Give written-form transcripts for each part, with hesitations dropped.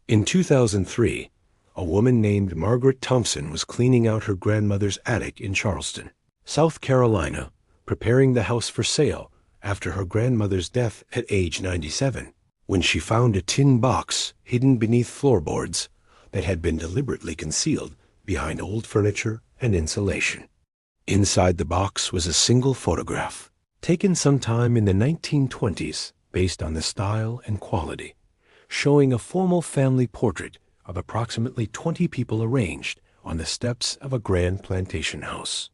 In 2003, a woman named Margaret Thompson was cleaning out her grandmother's attic in Charleston, South Carolina, preparing the house for sale after her grandmother's death at age 97, when she found a tin box hidden beneath floorboards that had been deliberately concealed behind old furniture and insulation. Inside the box was a single photograph, taken sometime in the 1920s based on the style and quality, showing a formal family portrait of approximately 20 people arranged on the steps of a grand plantation house.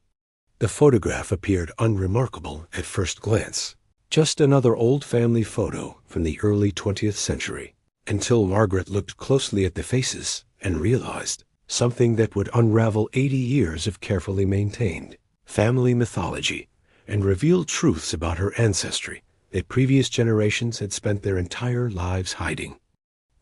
The photograph appeared unremarkable at first glance, just another old family photo from the early 20th century, until Margaret looked closely at the faces and realized something that would unravel 80 years of carefully maintained family mythology and reveal truths about her ancestry that previous generations had spent their entire lives hiding.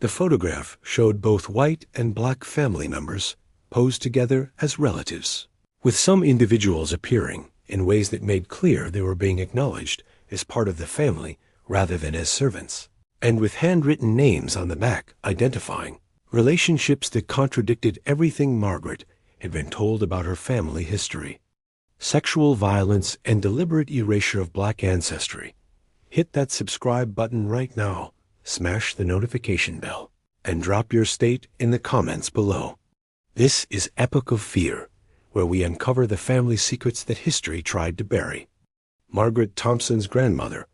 The photograph showed both white and black family members posed together as relatives, with some individuals appearing in ways that made clear they were being acknowledged as part of the family rather than as servants, and with handwritten names on the back identifying relationships that contradicted everything Margaret had been told about her family history. Sexual violence and deliberate erasure of black ancestry. Hit that subscribe button right now, smash the notification bell, and drop your state in the comments below. This is Epoch of Fear, where we uncover the family secrets that history tried to bury. Margaret Thompson's grandmother,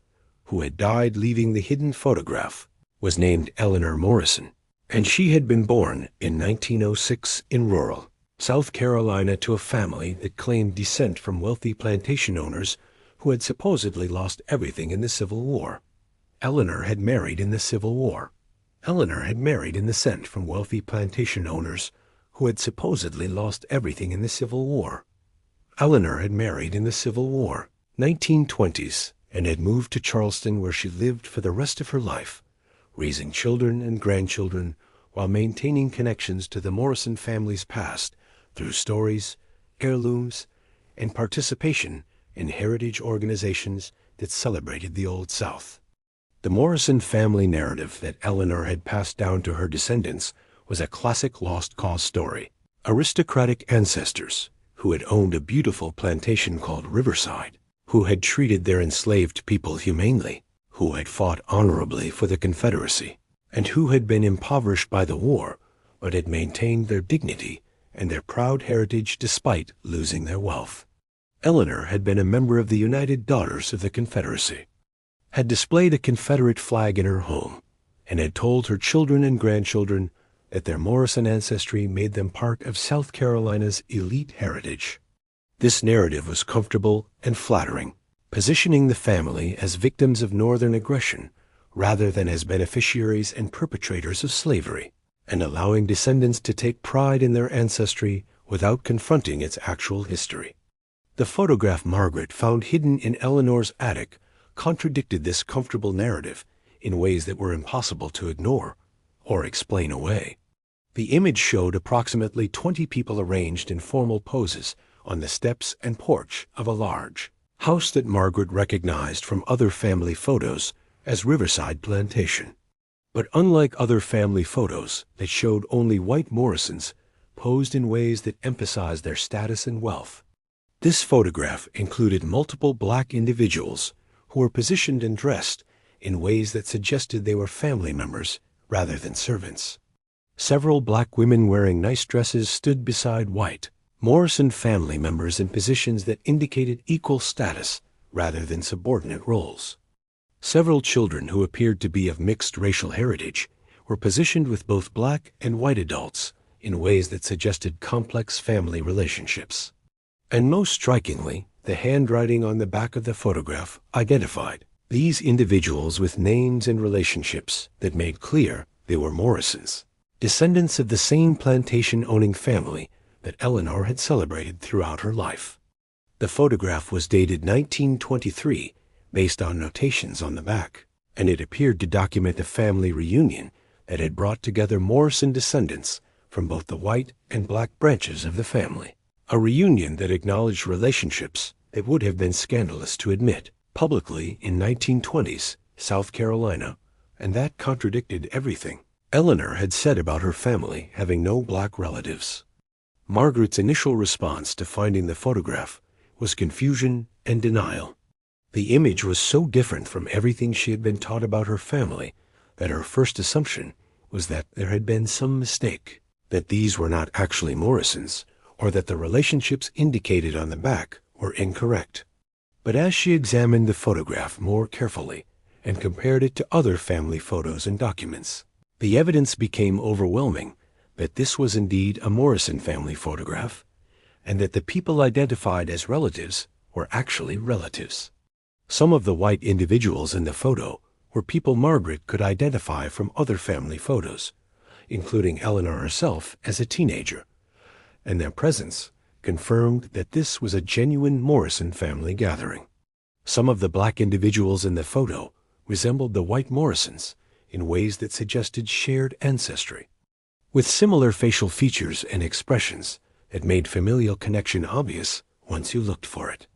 who had died leaving the hidden photograph, was named Eleanor Morrison, and she had been born in 1906 in rural South Carolina to a family that claimed descent from wealthy plantation owners who had supposedly lost everything in the Civil War. Eleanor had married in the Civil War. Eleanor had married in descent from wealthy plantation owners who had supposedly lost everything in the Civil War. Eleanor had married in the Civil War, 1920s, and had moved to Charleston, where she lived for the rest of her life, raising children and grandchildren while maintaining connections to the Morrison family's past through stories, heirlooms, and participation in heritage organizations that celebrated the Old South. The Morrison family narrative that Eleanor had passed down to her descendants was a classic lost cause story. Aristocratic ancestors who had owned a beautiful plantation called Riverside, who had treated their enslaved people humanely, who had fought honorably for the Confederacy, and who had been impoverished by the war but had maintained their dignity and their proud heritage despite losing their wealth. Eleanor had been a member of the United Daughters of the Confederacy, had displayed a Confederate flag in her home, and had told her children and grandchildren that their Morrison ancestry made them part of South Carolina's elite heritage. This narrative was comfortable and flattering, positioning the family as victims of Northern aggression rather than as beneficiaries and perpetrators of slavery, and allowing descendants to take pride in their ancestry without confronting its actual history. The photograph Margaret found hidden in Eleanor's attic contradicted this comfortable narrative in ways that were impossible to ignore or explain away. The image showed approximately 20 people arranged in formal poses on the steps and porch of a large house that Margaret recognized from other family photos as Riverside Plantation. But unlike other family photos that showed only white Morrisons posed in ways that emphasized their status and wealth, this photograph included multiple black individuals who were positioned and dressed in ways that suggested they were family members rather than servants. Several black women wearing nice dresses stood beside white Morrison family members in positions that indicated equal status rather than subordinate roles. Several children who appeared to be of mixed racial heritage were positioned with both black and white adults in ways that suggested complex family relationships. And most strikingly, the handwriting on the back of the photograph identified these individuals with names and relationships that made clear they were Morrisons, descendants of the same plantation-owning family that Eleanor had celebrated throughout her life. The photograph was dated 1923 based on notations on the back, and it appeared to document a family reunion that had brought together Morrison descendants from both the white and black branches of the family. A reunion that acknowledged relationships that would have been scandalous to admit publicly in 1920s South Carolina, and that contradicted everything Eleanor had said about her family having no black relatives. Margaret's initial response to finding the photograph was confusion and denial. The image was so different from everything she had been taught about her family that her first assumption was that there had been some mistake, that these were not actually Morrisons, or that the relationships indicated on the back were incorrect. But as she examined the photograph more carefully and compared it to other family photos and documents, the evidence became overwhelming that this was indeed a Morrison family photograph, and that the people identified as relatives were actually relatives. Some of the white individuals in the photo were people Margaret could identify from other family photos, including Eleanor herself as a teenager, and their presence confirmed that this was a genuine Morrison family gathering. Some of the black individuals in the photo resembled the white Morrisons in ways that suggested shared ancestry. With similar facial features and expressions that made familial connection obvious once you looked for it.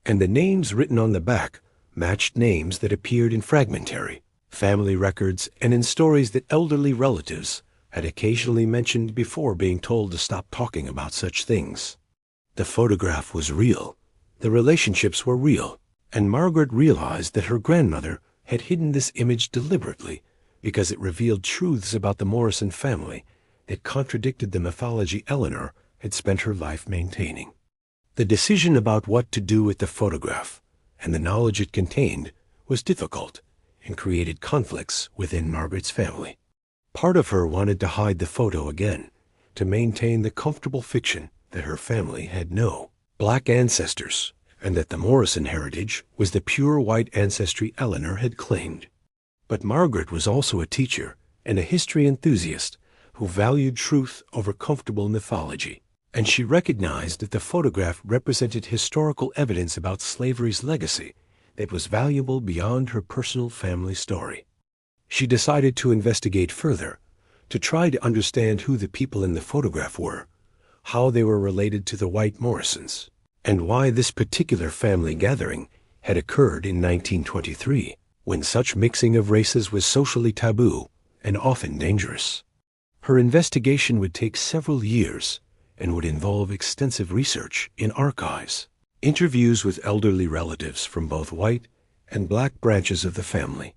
And the names written on the back matched names that appeared in fragmentary family records and in stories that elderly relatives had occasionally mentioned before being told to stop talking about such things. The photograph was real, the relationships were real, and Margaret realized that her grandmother had hidden this image deliberately because it revealed truths about the Morrison family that contradicted the mythology Eleanor had spent her life maintaining. The decision about what to do with the photograph and the knowledge it contained was difficult and created conflicts within Margaret's family. Part of her wanted to hide the photo again, to maintain the comfortable fiction that her family had no black ancestors, and that the Morrison heritage was the pure white ancestry Eleanor had claimed. But Margaret was also a teacher and a history enthusiast who valued truth over comfortable mythology, and she recognized that the photograph represented historical evidence about slavery's legacy that was valuable beyond her personal family story. She decided to investigate further, to try to understand who the people in the photograph were, how they were related to the white Morrisons, and why this particular family gathering had occurred in 1923, when such mixing of races was socially taboo and often dangerous. Her investigation would take several years and would involve extensive research in archives, interviews with elderly relatives from both white and black branches of the family,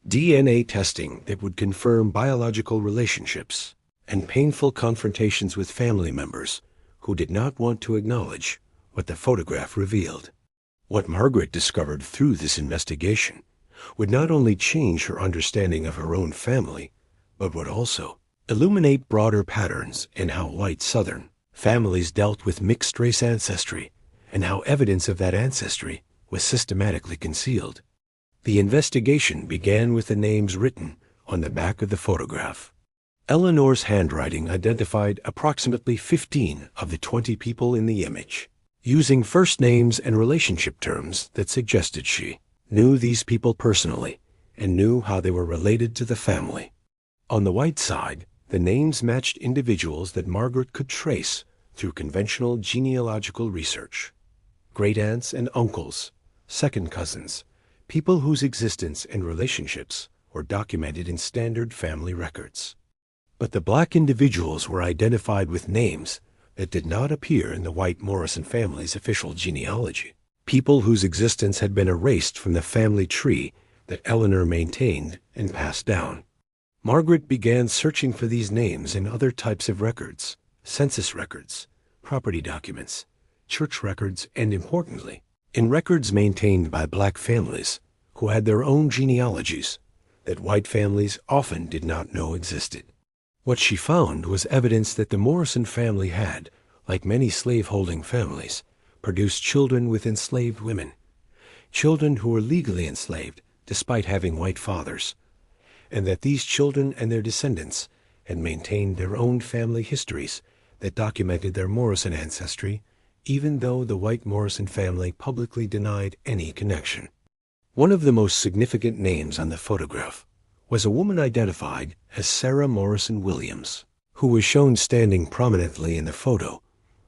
DNA testing that would confirm biological relationships, and painful confrontations with family members who did not want to acknowledge what the photograph revealed. What Margaret discovered through this investigation would not only change her understanding of her own family, but would also illuminate broader patterns in how white Southern families dealt with mixed-race ancestry and how evidence of that ancestry was systematically concealed. The investigation began with the names written on the back of the photograph. Eleanor's handwriting identified approximately 15 of the 20 people in the image, using first names and relationship terms that suggested she knew these people personally and knew how they were related to the family. On the white side, the names matched individuals that Margaret could trace through conventional genealogical research. Great-aunts and uncles, second cousins, people whose existence and relationships were documented in standard family records. But the black individuals were identified with names that did not appear in the white Morrison family's official genealogy, people whose existence had been erased from the family tree that Eleanor maintained and passed down. Margaret began searching for these names in other types of records, census records, property documents, church records, and importantly, in records maintained by black families who had their own genealogies that white families often did not know existed. What she found was evidence that the Morrison family had, like many slave-holding families, produced children with enslaved women, children who were legally enslaved despite having white fathers, and that these children and their descendants had maintained their own family histories that documented their Morrison ancestry, even though the white Morrison family publicly denied any connection. One of the most significant names on the photograph was a woman identified as Sarah Morrison Williams, who was shown standing prominently in the photo,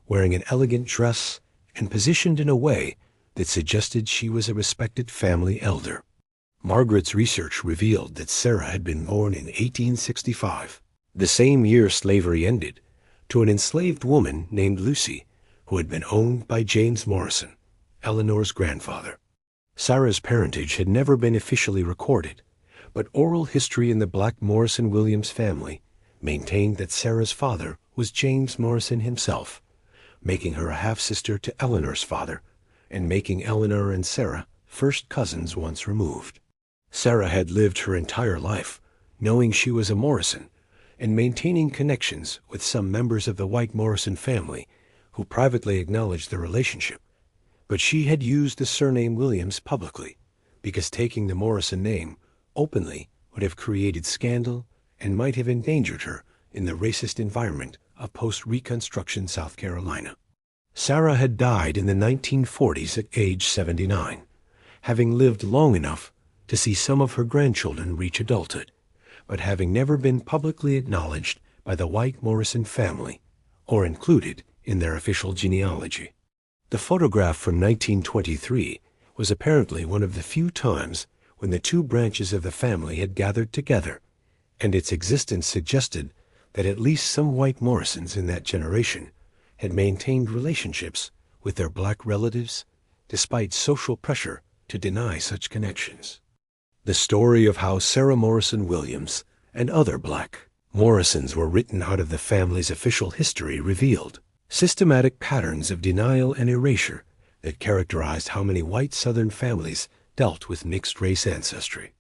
wearing an elegant dress and positioned in a way that suggested she was a respected family elder. Margaret's research revealed that Sarah had been born in 1865, the same year slavery ended, to an enslaved woman named Lucy, who had been owned by James Morrison, Eleanor's grandfather. Sarah's parentage had never been officially recorded, but oral history in the Black Morrison-Williams family maintained that Sarah's father was James Morrison himself, making her a half-sister to Eleanor's father, and making Eleanor and Sarah first cousins once removed. Sarah had lived her entire life knowing she was a Morrison and maintaining connections with some members of the white Morrison family who privately acknowledged the relationship. But she had used the surname Williams publicly because taking the Morrison name openly would have created scandal and might have endangered her in the racist environment of post-Reconstruction South Carolina. Sarah had died in the 1940s at age 79, having lived long enough to see some of her grandchildren reach adulthood, but having never been publicly acknowledged by the white Morrison family or included in their official genealogy. The photograph from 1923 was apparently one of the few times when the two branches of the family had gathered together, and its existence suggested that at least some white Morrisons in that generation had maintained relationships with their black relatives despite social pressure to deny such connections. The story of how Sarah Morrison Williams and other black Morrisons were written out of the family's official history revealed systematic patterns of denial and erasure that characterized how many white Southern families dealt with mixed-race ancestry.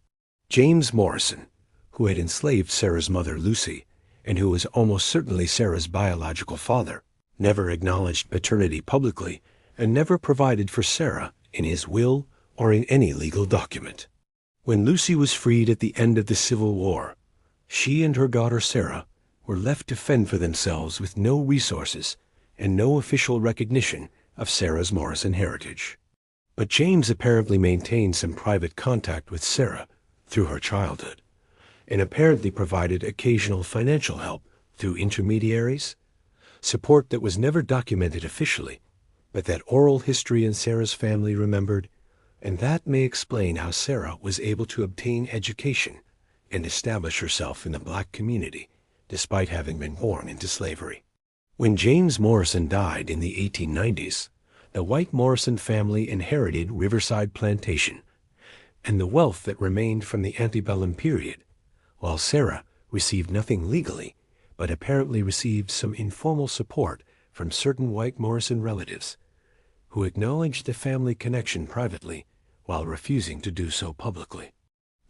James Morrison, who had enslaved Sarah's mother Lucy, and who was almost certainly Sarah's biological father, never acknowledged paternity publicly and never provided for Sarah in his will or in any legal document. When Lucy was freed at the end of the Civil War, she and her daughter Sarah were left to fend for themselves with no resources and no official recognition of Sarah's Morrison heritage. But James apparently maintained some private contact with Sarah through her childhood, and apparently provided occasional financial help through intermediaries, support that was never documented officially, but that oral history in Sarah's family remembered, and that may explain how Sarah was able to obtain education and establish herself in the black community, despite having been born into slavery. When James Morrison died in the 1890s, the white Morrison family inherited Riverside Plantation and the wealth that remained from the antebellum period, while Sarah received nothing legally, but apparently received some informal support from certain white Morrison relatives who acknowledged the family connection privately while refusing to do so publicly.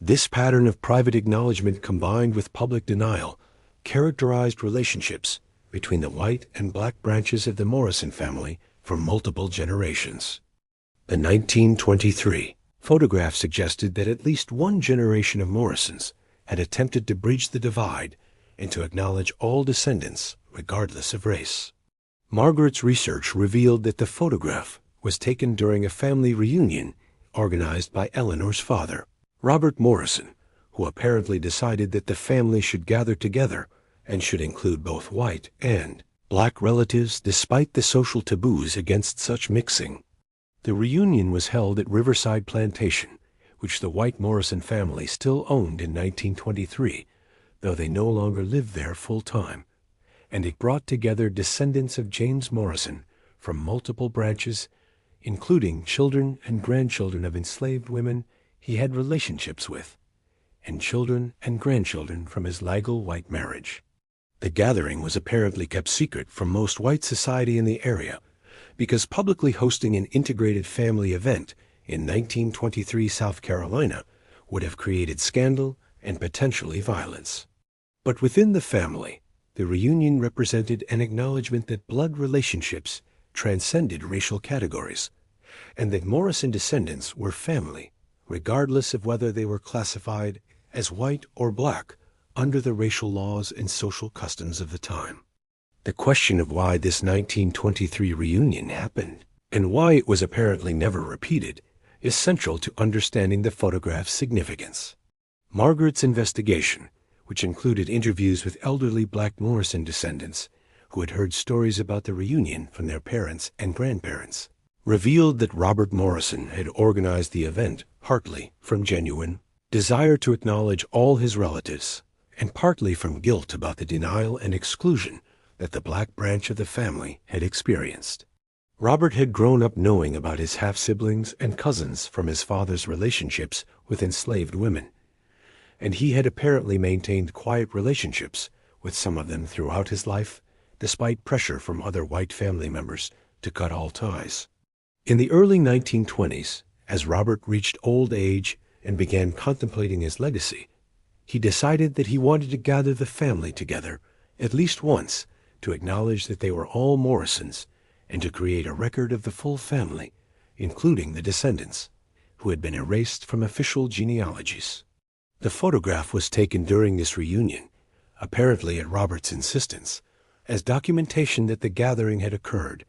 This pattern of private acknowledgement combined with public denial characterized relationships between the white and black branches of the Morrison family for multiple generations. The 1923 photograph suggested that at least one generation of Morrisons had attempted to bridge the divide and to acknowledge all descendants regardless of race. Margaret's research revealed that the photograph was taken during a family reunion organized by Eleanor's father, Robert Morrison, who apparently decided that the family should gather together and should include both white and black relatives despite the social taboos against such mixing. The reunion was held at Riverside Plantation, which the white Morrison family still owned in 1923, though they no longer lived there full-time, and it brought together descendants of James Morrison from multiple branches, including children and grandchildren of enslaved women he had relationships with, and children and grandchildren from his legal white marriage. The gathering was apparently kept secret from most white society in the area because publicly hosting an integrated family event in 1923 South Carolina would have created scandal and potentially violence. But within the family, the reunion represented an acknowledgement that blood relationships transcended racial categories, and that Morrison descendants were family, regardless of whether they were classified as white or black under the racial laws and social customs of the time. The question of why this 1923 reunion happened, and why it was apparently never repeated, is central to understanding the photograph's significance. Margaret's investigation, which included interviews with elderly black Morrison descendants who had heard stories about the reunion from their parents and grandparents, revealed that Robert Morrison had organized the event partly from genuine desire to acknowledge all his relatives, and partly from guilt about the denial and exclusion that the black branch of the family had experienced. Robert had grown up knowing about his half-siblings and cousins from his father's relationships with enslaved women, and he had apparently maintained quiet relationships with some of them throughout his life, despite pressure from other white family members to cut all ties. In the early 1920s, as Robert reached old age and began contemplating his legacy, he decided that he wanted to gather the family together at least once to acknowledge that they were all Morrisons and to create a record of the full family, including the descendants, who had been erased from official genealogies. The photograph was taken during this reunion, apparently at Robert's insistence, as documentation that the gathering had occurred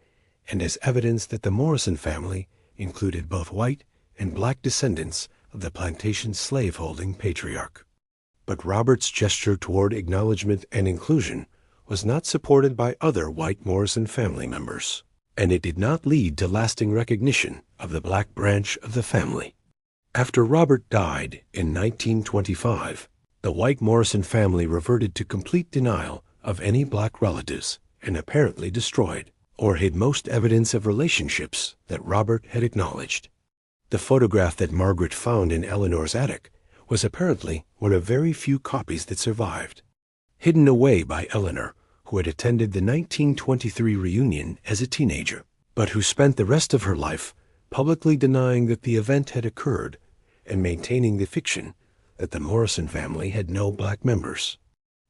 and as evidence that the Morrison family included both white and black descendants of the plantation's slaveholding patriarch. But Robert's gesture toward acknowledgement and inclusion was not supported by other white Morrison family members, and it did not lead to lasting recognition of the black branch of the family. After Robert died in 1925, the white Morrison family reverted to complete denial of any black relatives and apparently destroyed or hid most evidence of relationships that Robert had acknowledged. The photograph that Margaret found in Eleanor's attic was apparently one of very few copies that survived, hidden away by Eleanor, who had attended the 1923 reunion as a teenager, but who spent the rest of her life publicly denying that the event had occurred and maintaining the fiction that the Morrison family had no black members.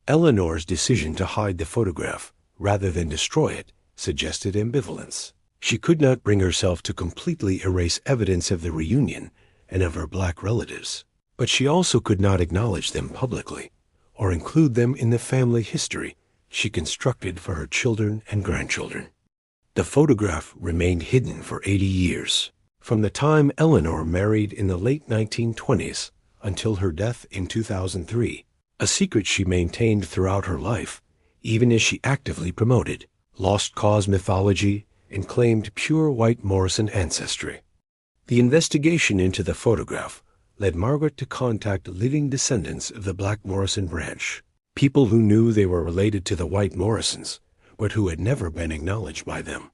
Eleanor's decision to hide the photograph rather than destroy it suggested ambivalence. She could not bring herself to completely erase evidence of the reunion and of her black relatives, but she also could not acknowledge them publicly or include them in the family history she constructed for her children and grandchildren. The photograph remained hidden for 80 years, from the time Eleanor married in the late 1920s until her death in 2003, a secret she maintained throughout her life, even as she actively promoted lost cause mythology and claimed pure white Morrison ancestry. The investigation into the photograph led Margaret to contact living descendants of the black Morrison branch, people who knew they were related to the white Morrisons, but who had never been acknowledged by them.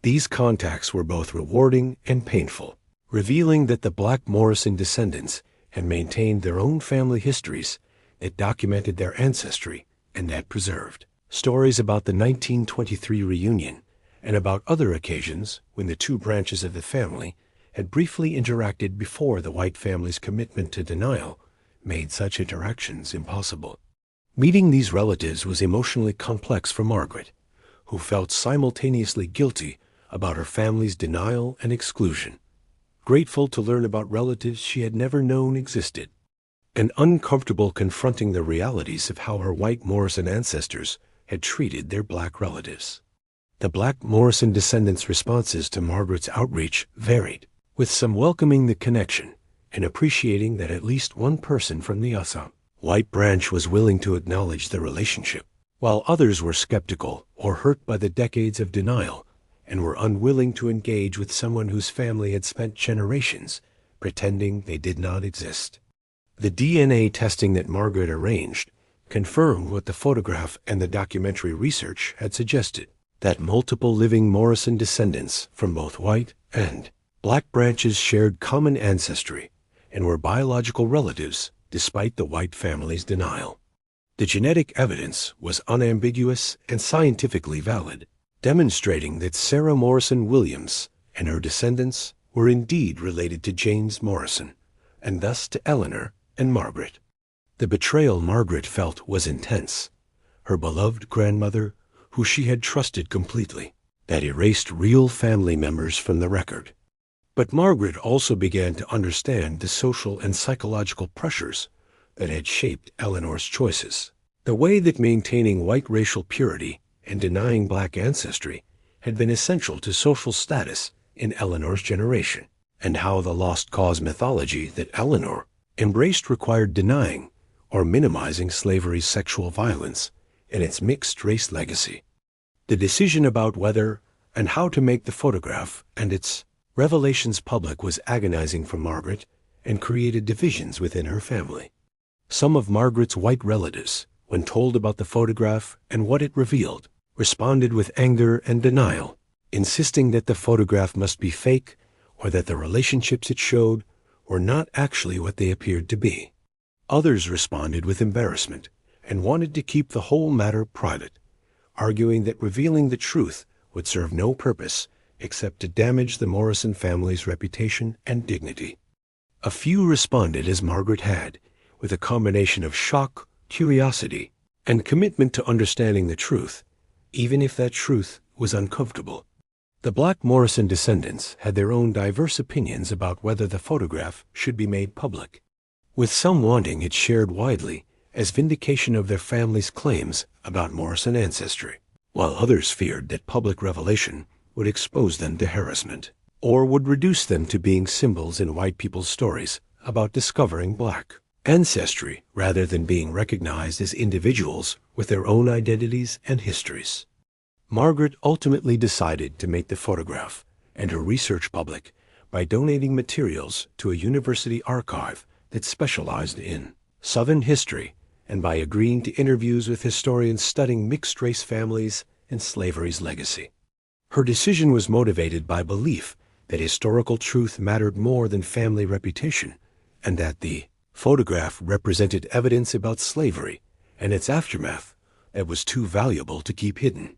These contacts were both rewarding and painful, revealing that the black Morrison descendants had maintained their own family histories that documented their ancestry and that preserved stories about the 1923 reunion and about other occasions when the two branches of the family had briefly interacted before the white family's commitment to denial made such interactions impossible. Meeting these relatives was emotionally complex for Margaret, who felt simultaneously guilty about her family's denial and exclusion, grateful to learn about relatives she had never known existed, and uncomfortable confronting the realities of how her white Morrison ancestors had treated their black relatives. The black Morrison descendants' responses to Margaret's outreach varied, with some welcoming the connection and appreciating that at least one person from the Assam white branch was willing to acknowledge the relationship, while others were skeptical or hurt by the decades of denial and were unwilling to engage with someone whose family had spent generations pretending they did not exist. The DNA testing that Margaret arranged confirmed what the photograph and the documentary research had suggested, that multiple living Morrison descendants from both white and black branches shared common ancestry and were biological relatives despite the white family's denial. The genetic evidence was unambiguous and scientifically valid, demonstrating that Sarah Morrison Williams and her descendants were indeed related to James Morrison, and thus to Eleanor and Margaret. The betrayal Margaret felt was intense. Her beloved grandmother, who she had trusted completely, that erased real family members from the record. But Margaret also began to understand the social and psychological pressures that had shaped Eleanor's choices. The way that maintaining white racial purity and denying black ancestry had been essential to social status in Eleanor's generation, and how the lost cause mythology that Eleanor embraced required denying or minimizing slavery's sexual violence and its mixed race legacy. The decision about whether and how to make the photograph and its Revelation's public was agonizing for Margaret and created divisions within her family. Some of Margaret's white relatives, when told about the photograph and what it revealed, responded with anger and denial, insisting that the photograph must be fake or that the relationships it showed were not actually what they appeared to be. Others responded with embarrassment and wanted to keep the whole matter private, arguing that revealing the truth would serve no purpose except to damage the Morrison family's reputation and dignity. A few responded as Margaret had, with a combination of shock, curiosity, and commitment to understanding the truth, even if that truth was uncomfortable. The Black Morrison descendants had their own diverse opinions about whether the photograph should be made public, with some wanting it shared widely as vindication of their family's claims about Morrison ancestry, while others feared that public revelation would expose them to harassment, or would reduce them to being symbols in white people's stories about discovering black ancestry rather than being recognized as individuals with their own identities and histories. Margaret ultimately decided to make the photograph and her research public by donating materials to a university archive that specialized in Southern history and by agreeing to interviews with historians studying mixed-race families and slavery's legacy. Her decision was motivated by belief that historical truth mattered more than family reputation, and that the photograph represented evidence about slavery and its aftermath that was too valuable to keep hidden.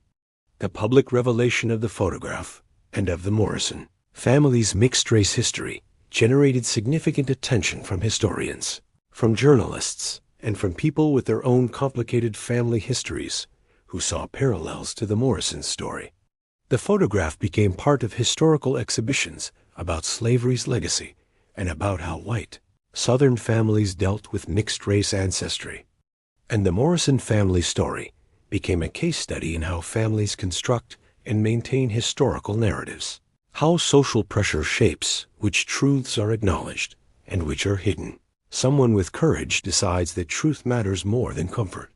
The public revelation of the photograph and of the Morrison family's mixed-race history generated significant attention from historians, from journalists, and from people with their own complicated family histories who saw parallels to the Morrison story. The photograph became part of historical exhibitions about slavery's legacy and about how white Southern families dealt with mixed-race ancestry. And the Morrison family story became a case study in how families construct and maintain historical narratives, how social pressure shapes which truths are acknowledged and which are hidden. Someone with courage decides that truth matters more than comfort.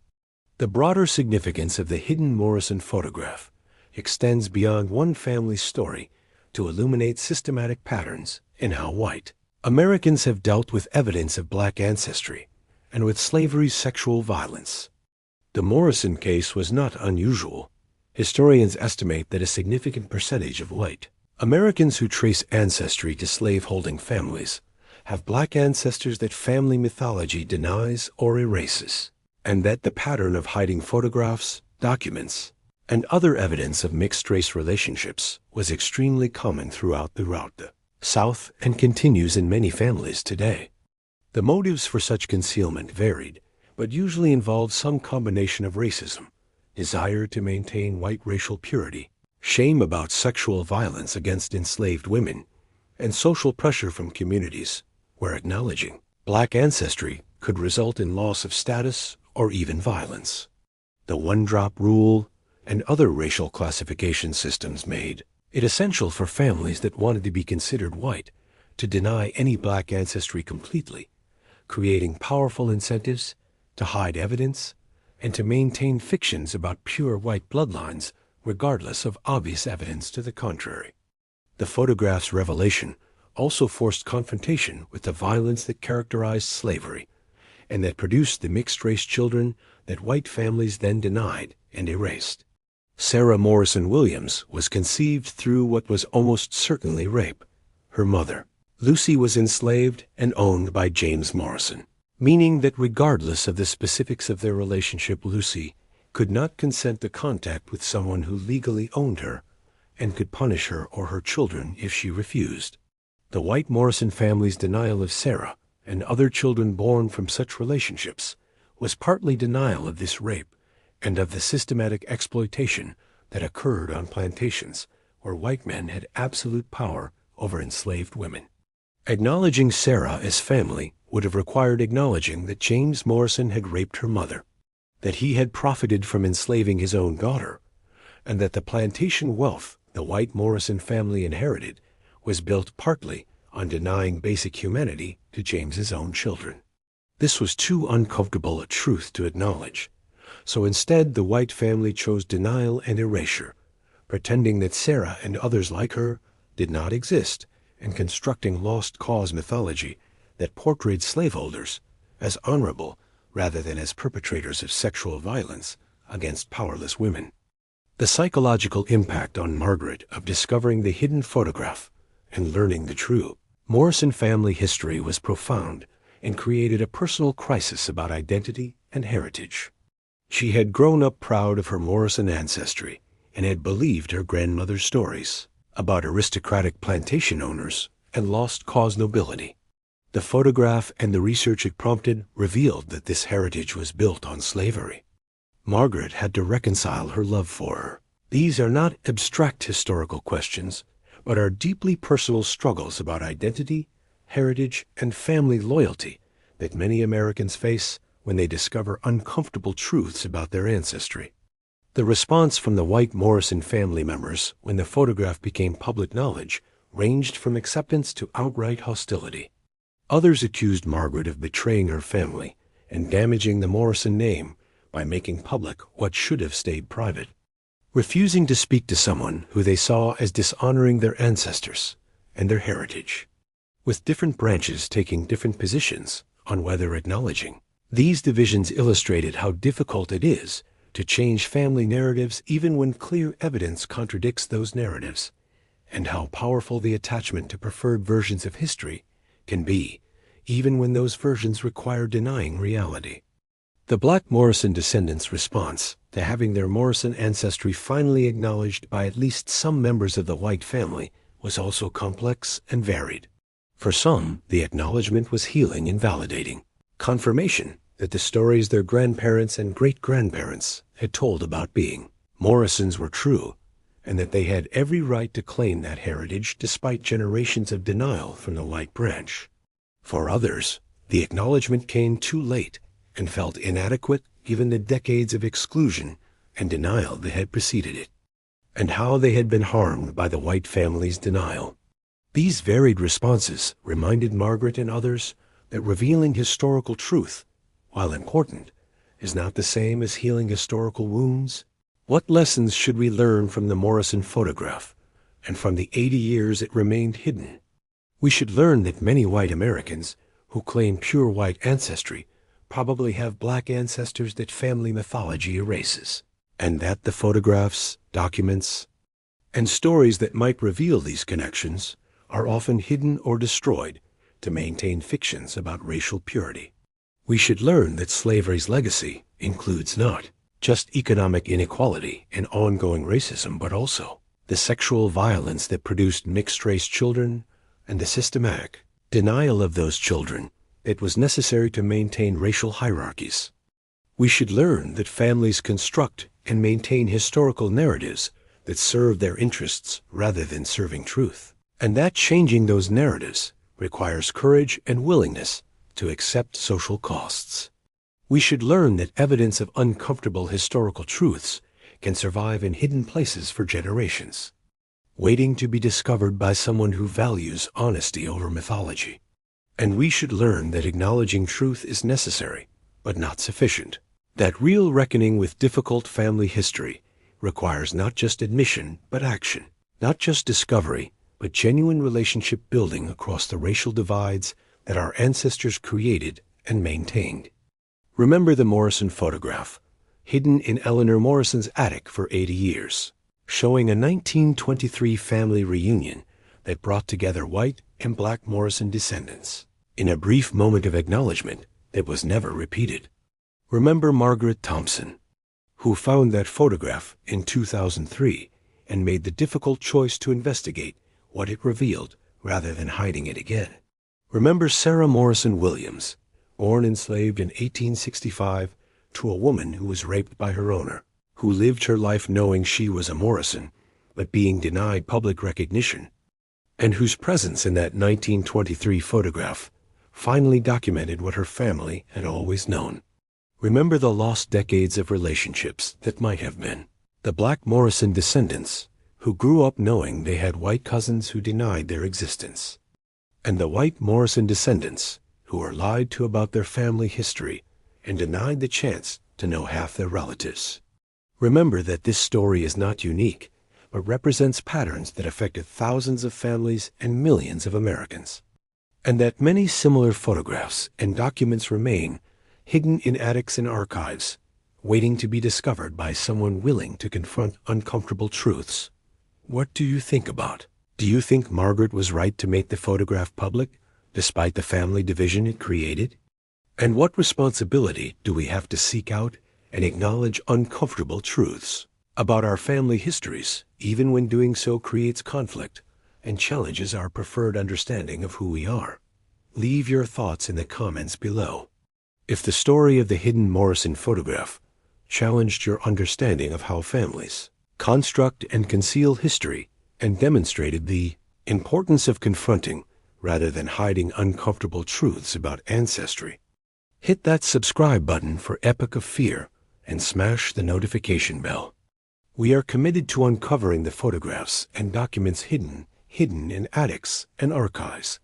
The broader significance of the hidden Morrison photograph extends beyond one family's story to illuminate systematic patterns in how white Americans have dealt with evidence of black ancestry and with slavery's sexual violence. The Morrison case was not unusual. Historians estimate that a significant percentage of white Americans who trace ancestry to slave-holding families have black ancestors that family mythology denies or erases, and that the pattern of hiding photographs, documents, and other evidence of mixed-race relationships was extremely common throughout the South and continues in many families today. The motives for such concealment varied, but usually involved some combination of racism, desire to maintain white racial purity, shame about sexual violence against enslaved women, and social pressure from communities where acknowledging black ancestry could result in loss of status or even violence. The one-drop rule and other racial classification systems made it essential for families that wanted to be considered white to deny any black ancestry completely, creating powerful incentives to hide evidence and to maintain fictions about pure white bloodlines regardless of obvious evidence to the contrary. The photograph's revelation also forced confrontation with the violence that characterized slavery and that produced the mixed-race children that white families then denied and erased. Sarah Morrison Williams was conceived through what was almost certainly rape. Her mother, Lucy, was enslaved and owned by James Morrison, meaning that regardless of the specifics of their relationship, Lucy could not consent to contact with someone who legally owned her and could punish her or her children if she refused. The white Morrison family's denial of Sarah and other children born from such relationships was partly denial of this rape and of the systematic exploitation that occurred on plantations where white men had absolute power over enslaved women. Acknowledging Sarah as family would have required acknowledging that James Morrison had raped her mother, that he had profited from enslaving his own daughter, and that the plantation wealth the white Morrison family inherited was built partly on denying basic humanity to James's own children. This was too uncomfortable a truth to acknowledge, so instead the white family chose denial and erasure, pretending that Sarah and others like her did not exist and constructing lost cause mythology that portrayed slaveholders as honorable rather than as perpetrators of sexual violence against powerless women. The psychological impact on Margaret of discovering the hidden photograph and learning the true Morrison family history was profound and created a personal crisis about identity and heritage. She had grown up proud of her Morrison ancestry and had believed her grandmother's stories about aristocratic plantation owners and lost cause nobility. The photograph and the research it prompted revealed that this heritage was built on slavery. Margaret had to reconcile her love for her. These are not abstract historical questions, but are deeply personal struggles about identity, heritage, and family loyalty that many Americans face when they discover uncomfortable truths about their ancestry. The response from the white Morrison family members when the photograph became public knowledge ranged from acceptance to outright hostility. Others accused Margaret of betraying her family and damaging the Morrison name by making public what should have stayed private. Refusing to speak to someone who they saw as dishonoring their ancestors and their heritage, with different branches taking different positions on whether acknowledging. These divisions illustrated how difficult it is to change family narratives even when clear evidence contradicts those narratives, and how powerful the attachment to preferred versions of history can be, even when those versions require denying reality. The Black Morrison descendants' response to having their Morrison ancestry finally acknowledged by at least some members of the white family was also complex and varied. For some, the acknowledgement was healing and validating, confirmation that the stories their grandparents and great-grandparents had told about being Morrisons were true, and that they had every right to claim that heritage despite generations of denial from the white branch. For others, the acknowledgement came too late and felt inadequate given the decades of exclusion and denial that had preceded it, and how they had been harmed by the white family's denial. These varied responses reminded Margaret and others that revealing historical truth, while important, is not the same as healing historical wounds. What lessons should we learn from the Morrison photograph and from the 80 years it remained hidden? We should learn that many white Americans who claim pure white ancestry probably have black ancestors that family mythology erases, and that the photographs, documents, and stories that might reveal these connections are often hidden or destroyed to maintain fictions about racial purity. We should learn that slavery's legacy includes not just economic inequality and ongoing racism, but also the sexual violence that produced mixed-race children and the systematic denial of those children that was necessary to maintain racial hierarchies. We should learn that families construct and maintain historical narratives that serve their interests rather than serving truth, and that changing those narratives requires courage and willingness to accept social costs. We should learn that evidence of uncomfortable historical truths can survive in hidden places for generations, waiting to be discovered by someone who values honesty over mythology. And we should learn that acknowledging truth is necessary, but not sufficient. That real reckoning with difficult family history requires not just admission, but action. Not just discovery, but genuine relationship building across the racial divides that our ancestors created and maintained. Remember the Morrison photograph, hidden in Eleanor Morrison's attic for 80 years, showing a 1923 family reunion that brought together white and black Morrison descendants in a brief moment of acknowledgement that was never repeated. Remember Margaret Thompson, who found that photograph in 2003 and made the difficult choice to investigate what it revealed rather than hiding it again. Remember Sarah Morrison Williams, born enslaved in 1865 to a woman who was raped by her owner, who lived her life knowing she was a Morrison, but being denied public recognition, and whose presence in that 1923 photograph finally documented what her family had always known. Remember the lost decades of relationships that might have been. The black Morrison descendants who grew up knowing they had white cousins who denied their existence, and the white Morrison descendants who were lied to about their family history and denied the chance to know half their relatives. Remember that this story is not unique, but represents patterns that affected thousands of families and millions of Americans. And that many similar photographs and documents remain hidden in attics and archives, waiting to be discovered by someone willing to confront uncomfortable truths. What do you think about? Do you think Margaret was right to make the photograph public, despite the family division it created? And what responsibility do we have to seek out and acknowledge uncomfortable truths about our family histories, even when doing so creates conflict and challenges our preferred understanding of who we are? Leave your thoughts in the comments below. If the story of the hidden Morrison photograph challenged your understanding of how families construct and conceal history and demonstrated the importance of confronting rather than hiding uncomfortable truths about ancestry, hit that subscribe button for Epoch of Fear and smash the notification bell. We are committed to uncovering the photographs and documents hidden in attics and archives,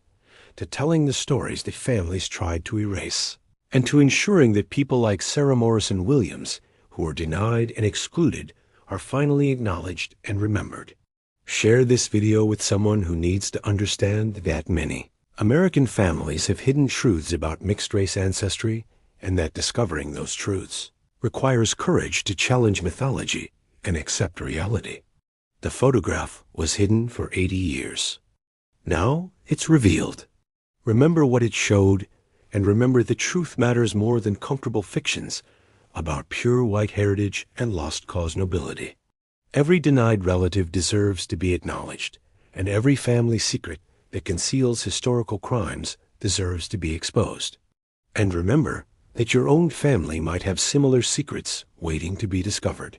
to telling the stories that families tried to erase, and to ensuring that people like Sarah Morrison Williams, who were denied and excluded, are finally acknowledged and remembered. Share this video with someone who needs to understand that many American families have hidden truths about mixed-race ancestry, and that discovering those truths requires courage to challenge mythology and accept reality. The photograph was hidden for 80 years. Now it's revealed. Remember what it showed, and remember that truth matters more than comfortable fictions about pure white heritage and lost cause nobility. Every denied relative deserves to be acknowledged, and every family secret that conceals historical crimes deserves to be exposed. And remember that your own family might have similar secrets waiting to be discovered.